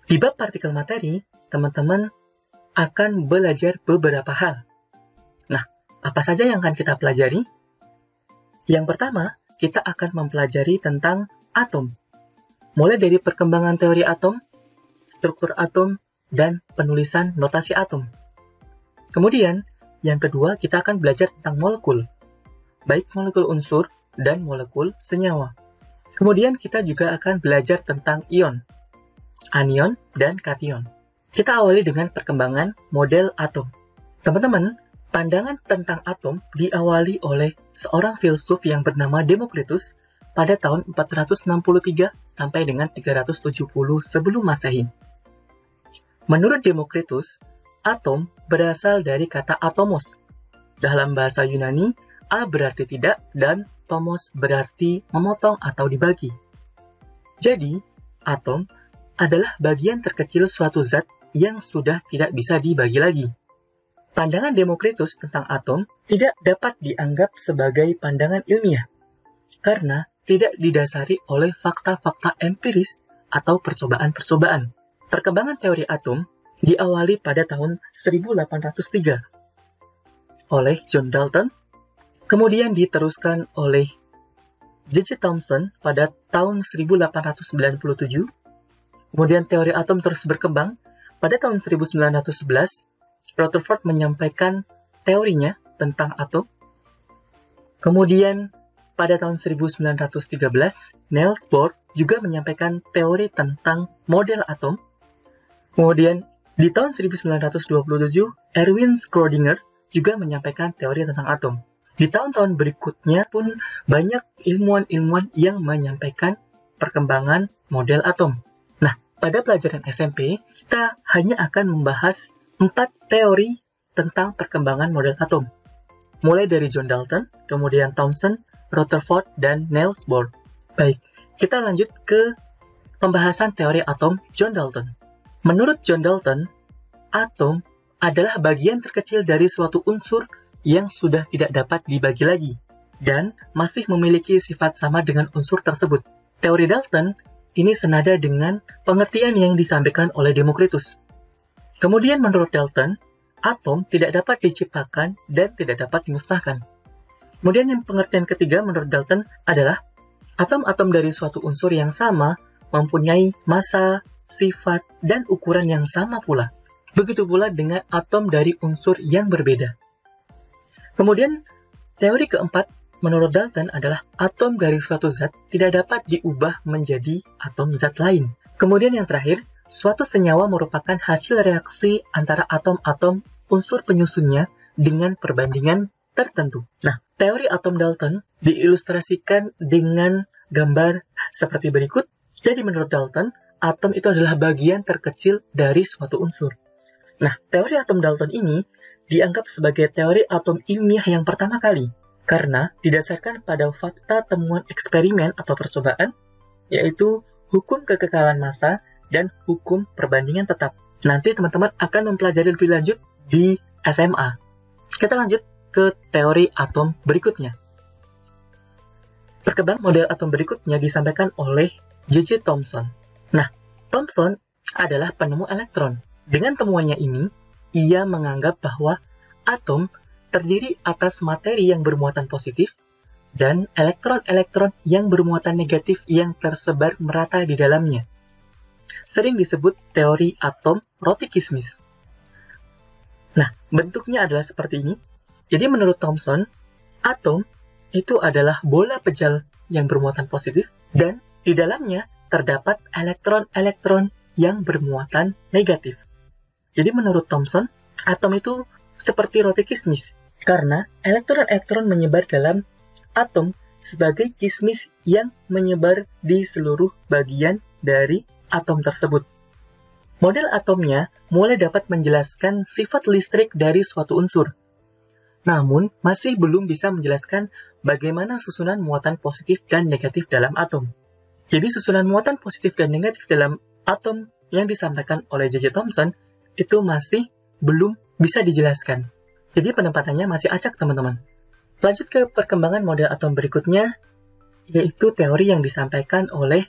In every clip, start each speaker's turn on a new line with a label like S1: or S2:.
S1: Di bab partikel materi, teman-teman akan belajar beberapa hal. Nah, apa saja yang akan kita pelajari? Yang pertama, kita akan mempelajari tentang atom. Mulai dari perkembangan teori atom, struktur atom, dan penulisan notasi atom. Kemudian, yang kedua, kita akan belajar tentang molekul, baik molekul unsur dan molekul senyawa. Kemudian, kita juga akan belajar tentang ion, anion, dan kation. Kita awali dengan perkembangan model atom. Teman-teman, pandangan tentang atom diawali oleh seorang filsuf yang bernama Demokritus pada tahun 463 sampai dengan 370 sebelum Masehi. Menurut Demokritus, atom berasal dari kata atomos. Dalam bahasa Yunani, a berarti tidak dan tomos berarti memotong atau dibagi. Jadi, atom adalah bagian terkecil suatu zat yang sudah tidak bisa dibagi lagi. Pandangan Demokritus tentang atom tidak dapat dianggap sebagai pandangan ilmiah, karena tidak didasari oleh fakta-fakta empiris atau percobaan-percobaan. Perkembangan teori atom diawali pada tahun 1803 oleh John Dalton, kemudian diteruskan oleh J.J. Thomson pada tahun 1897. Kemudian teori atom terus berkembang. Pada tahun 1911, Rutherford menyampaikan teorinya tentang atom. Kemudian pada tahun 1913, Niels Bohr juga menyampaikan teori tentang model atom. Kemudian di tahun 1927, Erwin Schrödinger juga menyampaikan teori tentang atom. Di tahun-tahun berikutnya pun banyak ilmuwan-ilmuwan yang menyampaikan perkembangan model atom. Pada pelajaran SMP, kita hanya akan membahas 4 teori tentang perkembangan model atom. Mulai dari John Dalton, kemudian Thomson, Rutherford, dan Niels Bohr. Baik, kita lanjut ke pembahasan teori atom John Dalton. Menurut John Dalton, atom adalah bagian terkecil dari suatu unsur yang sudah tidak dapat dibagi lagi, dan masih memiliki sifat sama dengan unsur tersebut. Teori Dalton ini senada dengan pengertian yang disampaikan oleh Demokritus. Kemudian menurut Dalton, atom tidak dapat diciptakan dan tidak dapat dimusnahkan. Kemudian yang pengertian ketiga menurut Dalton adalah atom-atom dari suatu unsur yang sama mempunyai massa, sifat, dan ukuran yang sama pula. Begitu pula dengan atom dari unsur yang berbeda. Kemudian teori keempat menurut Dalton adalah atom dari suatu zat tidak dapat diubah menjadi atom zat lain. Kemudian yang terakhir, suatu senyawa merupakan hasil reaksi antara atom-atom unsur penyusunnya dengan perbandingan tertentu. Nah, teori atom Dalton diilustrasikan dengan gambar seperti berikut. Jadi menurut Dalton, atom itu adalah bagian terkecil dari suatu unsur. Nah, teori atom Dalton ini dianggap sebagai teori atom ilmiah yang pertama kali, karena didasarkan pada fakta temuan eksperimen atau percobaan, yaitu hukum kekekalan massa dan hukum perbandingan tetap. Nanti teman-teman akan mempelajari lebih lanjut di SMA. Kita lanjut ke teori atom berikutnya. Perkembangan model atom berikutnya disampaikan oleh J.J. Thomson. Nah, Thomson adalah penemu elektron. Dengan temuannya ini, ia menganggap bahwa atom terdiri atas materi yang bermuatan positif dan elektron-elektron yang bermuatan negatif yang tersebar merata di dalamnya. Sering disebut teori atom roti kismis. Nah, bentuknya adalah seperti ini. Jadi menurut Thomson, atom itu adalah bola pejal yang bermuatan positif dan di dalamnya terdapat elektron-elektron yang bermuatan negatif. Jadi menurut Thomson, atom itu seperti roti kismis, karena elektron-elektron menyebar dalam atom sebagai kismis yang menyebar di seluruh bagian dari atom tersebut. Model atomnya mulai dapat menjelaskan sifat listrik dari suatu unsur, namun masih belum bisa menjelaskan bagaimana susunan muatan positif dan negatif dalam atom. Jadi susunan muatan positif dan negatif dalam atom yang disampaikan oleh J.J. Thomson itu masih belum bisa dijelaskan. Jadi penempatannya masih acak, teman-teman. Lanjut ke perkembangan model atom berikutnya, yaitu teori yang disampaikan oleh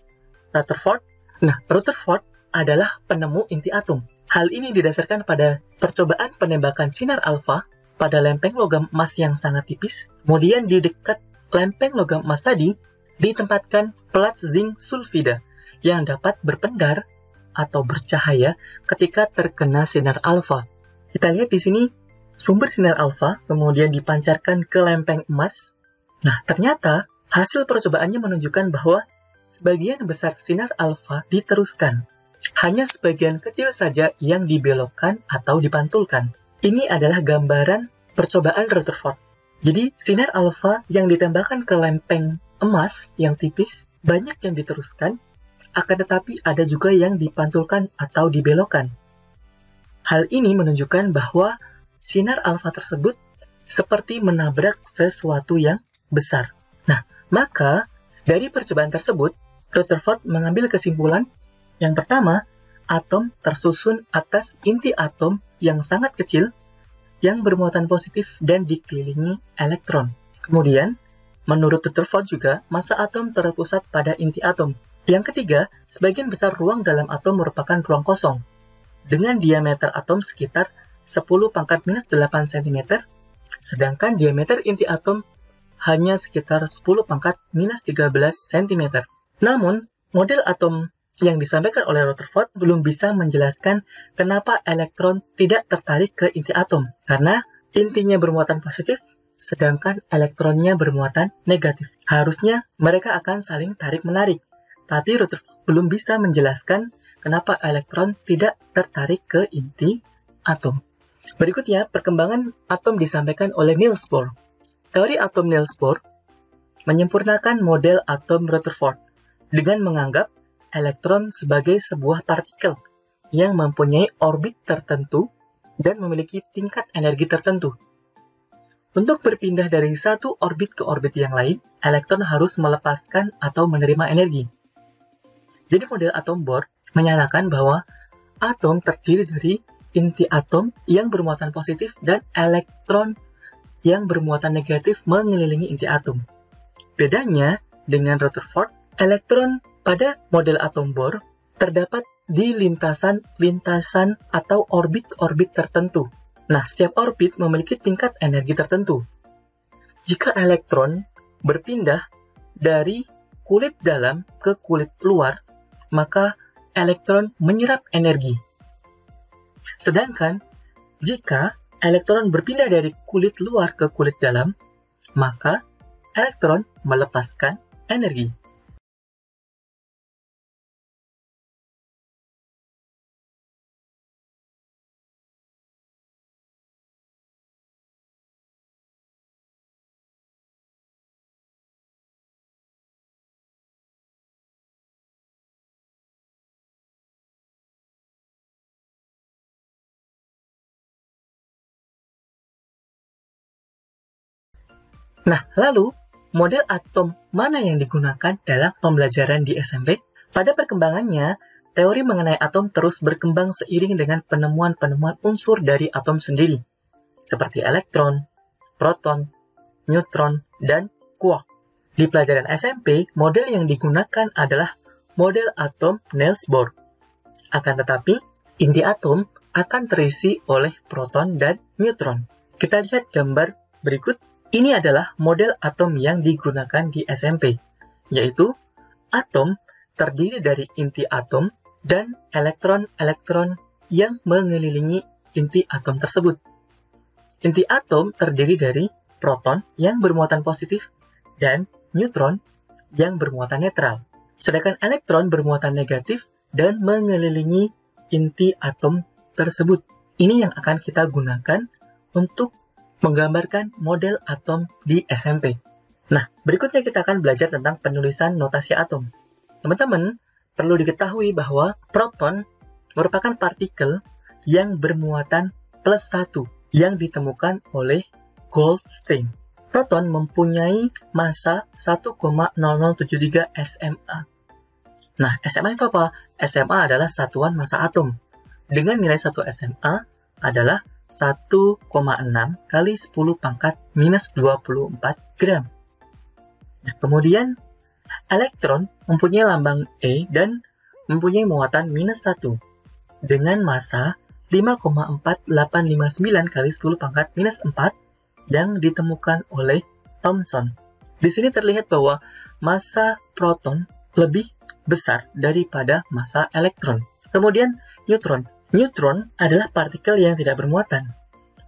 S1: Rutherford. Nah, Rutherford adalah penemu inti atom. Hal ini didasarkan pada percobaan penembakan sinar alfa pada lempeng logam emas yang sangat tipis. Kemudian di dekat lempeng logam emas tadi ditempatkan plat zinc sulfida yang dapat berpendar atau bercahaya ketika terkena sinar alfa. Kita lihat di sini sumber sinar alfa kemudian dipancarkan ke lempeng emas. Nah, ternyata hasil percobaannya menunjukkan bahwa sebagian besar sinar alfa diteruskan. Hanya sebagian kecil saja yang dibelokkan atau dipantulkan. Ini adalah gambaran percobaan Rutherford. Jadi, sinar alfa yang ditembakkan ke lempeng emas yang tipis banyak yang diteruskan, akan tetapi ada juga yang dipantulkan atau dibelokkan. Hal ini menunjukkan bahwa sinar alfa tersebut seperti menabrak sesuatu yang besar. Nah, maka dari percobaan tersebut, Rutherford mengambil kesimpulan yang pertama, atom tersusun atas inti atom yang sangat kecil yang bermuatan positif dan dikelilingi elektron. Kemudian, menurut Rutherford juga, massa atom terpusat pada inti atom. Yang ketiga, sebagian besar ruang dalam atom merupakan ruang kosong, dengan diameter atom sekitar 10⁻⁸ cm, sedangkan diameter inti atom hanya sekitar 10⁻13 cm. Namun, model atom yang disampaikan oleh Rutherford belum bisa menjelaskan kenapa elektron tidak tertarik ke inti atom, karena intinya bermuatan positif, sedangkan elektronnya bermuatan negatif. Harusnya mereka akan saling tarik-menarik, tapi Rutherford belum bisa menjelaskan kenapa elektron tidak tertarik ke inti atom. Berikutnya, perkembangan atom disampaikan oleh Niels Bohr. Teori atom Niels Bohr menyempurnakan model atom Rutherford dengan menganggap elektron sebagai sebuah partikel yang mempunyai orbit tertentu dan memiliki tingkat energi tertentu. Untuk berpindah dari satu orbit ke orbit yang lain, elektron harus melepaskan atau menerima energi. Jadi model atom Bohr menyatakan bahwa atom terdiri dari inti atom yang bermuatan positif dan elektron yang bermuatan negatif mengelilingi inti atom. Bedanya dengan Rutherford, elektron pada model atom Bohr terdapat di lintasan-lintasan atau orbit-orbit tertentu. Nah, setiap orbit memiliki tingkat energi tertentu. Jika elektron berpindah dari kulit dalam ke kulit luar, maka elektron menyerap energi. Sedangkan, jika elektron berpindah dari kulit luar ke kulit dalam, maka elektron melepaskan energi. Nah, lalu, model atom mana yang digunakan dalam pembelajaran di SMP? Pada perkembangannya, teori mengenai atom terus berkembang seiring dengan penemuan-penemuan unsur dari atom sendiri, seperti elektron, proton, neutron, dan quark. Di pelajaran SMP, model yang digunakan adalah model atom Niels Bohr. Akan tetapi, inti atom akan terisi oleh proton dan neutron. Kita lihat gambar berikut. Ini adalah model atom yang digunakan di SMP, yaitu atom terdiri dari inti atom dan elektron-elektron yang mengelilingi inti atom tersebut. Inti atom terdiri dari proton yang bermuatan positif dan neutron yang bermuatan netral, sedangkan elektron bermuatan negatif dan mengelilingi inti atom tersebut. Ini yang akan kita gunakan untuk menggambarkan model atom di SMP. Nah, berikutnya kita akan belajar tentang penulisan notasi atom. Teman-teman, perlu diketahui bahwa proton merupakan partikel yang bermuatan +1 yang ditemukan oleh Goldstein. Proton mempunyai massa 1,0073 SMA. Nah, SMA itu apa? SMA adalah satuan massa atom. Dengan nilai 1 SMA adalah 1,6 kali 10⁻⁻24 gram. Nah, kemudian elektron mempunyai lambang E dan mempunyai muatan minus 1 dengan massa 5,4859 kali 10 pangkat minus 4 yang ditemukan oleh Thomson. Di sini terlihat bahwa massa proton lebih besar daripada massa elektron. Kemudian neutron. Neutron adalah partikel yang tidak bermuatan,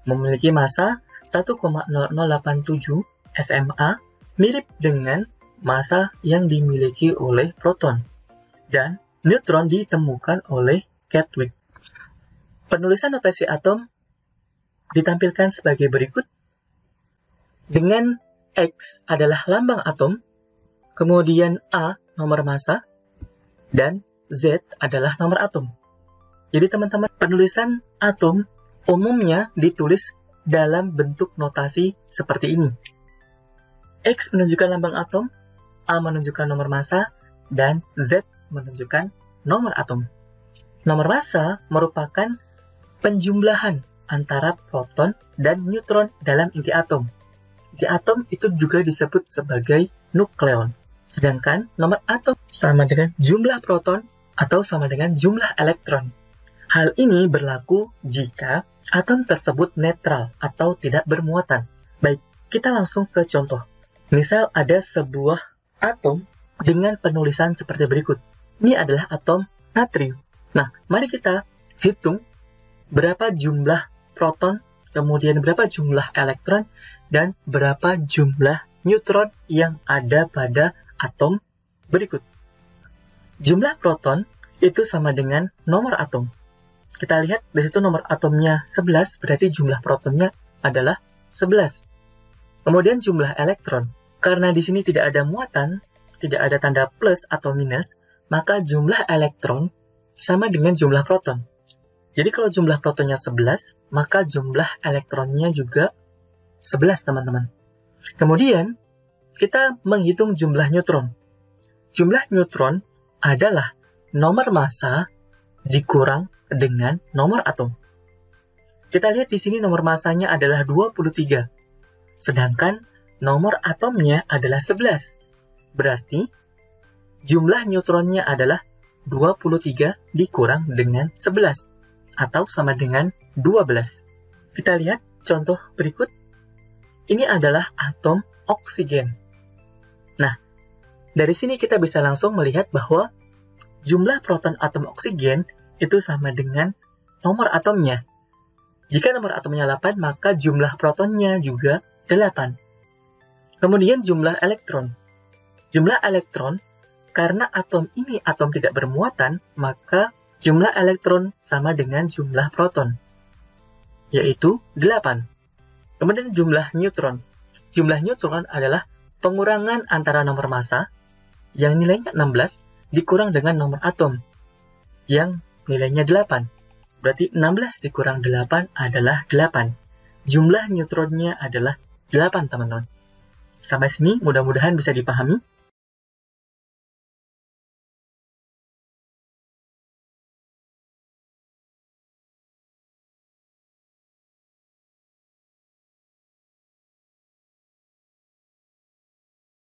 S1: memiliki massa 1,0087 SMA, mirip dengan massa yang dimiliki oleh proton. Dan neutron ditemukan oleh Chadwick. Penulisan notasi atom ditampilkan sebagai berikut. Dengan X adalah lambang atom, kemudian A nomor massa, dan Z adalah nomor atom. Jadi teman-teman, penulisan atom umumnya ditulis dalam bentuk notasi seperti ini. X menunjukkan lambang atom, A menunjukkan nomor massa, dan Z menunjukkan nomor atom. Nomor massa merupakan penjumlahan antara proton dan neutron dalam inti atom. Inti atom itu juga disebut sebagai nukleon. Sedangkan nomor atom sama dengan jumlah proton atau sama dengan jumlah elektron. Hal ini berlaku jika atom tersebut netral atau tidak bermuatan. Baik, kita langsung ke contoh. Misal ada sebuah atom dengan penulisan seperti berikut. Ini adalah atom natrium. Nah, mari kita hitung berapa jumlah proton, kemudian berapa jumlah elektron, dan berapa jumlah neutron yang ada pada atom berikut. Jumlah proton itu sama dengan nomor atom. Kita lihat di situ nomor atomnya 11, berarti jumlah protonnya adalah 11. Kemudian jumlah elektron. Karena di sini tidak ada muatan, tidak ada tanda plus atau minus, maka jumlah elektron sama dengan jumlah proton. Jadi kalau jumlah protonnya 11, maka jumlah elektronnya juga 11, teman-teman. Kemudian, kita menghitung jumlah neutron. Jumlah neutron adalah nomor massa dikurang dengan nomor atom. Kita lihat di sini nomor massanya adalah 23, sedangkan nomor atomnya adalah 11. Berarti, jumlah neutronnya adalah 23 dikurang dengan 11, atau sama dengan 12. Kita lihat contoh berikut. Ini adalah atom oksigen. Nah, dari sini kita bisa langsung melihat bahwa jumlah proton atom oksigen itu sama dengan nomor atomnya. Jika nomor atomnya 8, maka jumlah protonnya juga 8. Kemudian jumlah elektron. Jumlah elektron, karena atom ini atom tidak bermuatan, maka jumlah elektron sama dengan jumlah proton, yaitu 8. Kemudian jumlah neutron. Jumlah neutron adalah pengurangan antara nomor massa, yang nilainya 16, dikurang dengan nomor atom, yang nilainya 8. Berarti 16 dikurang 8 adalah 8. Jumlah neutronnya adalah 8, teman-teman. Sampai sini mudah-mudahan bisa dipahami.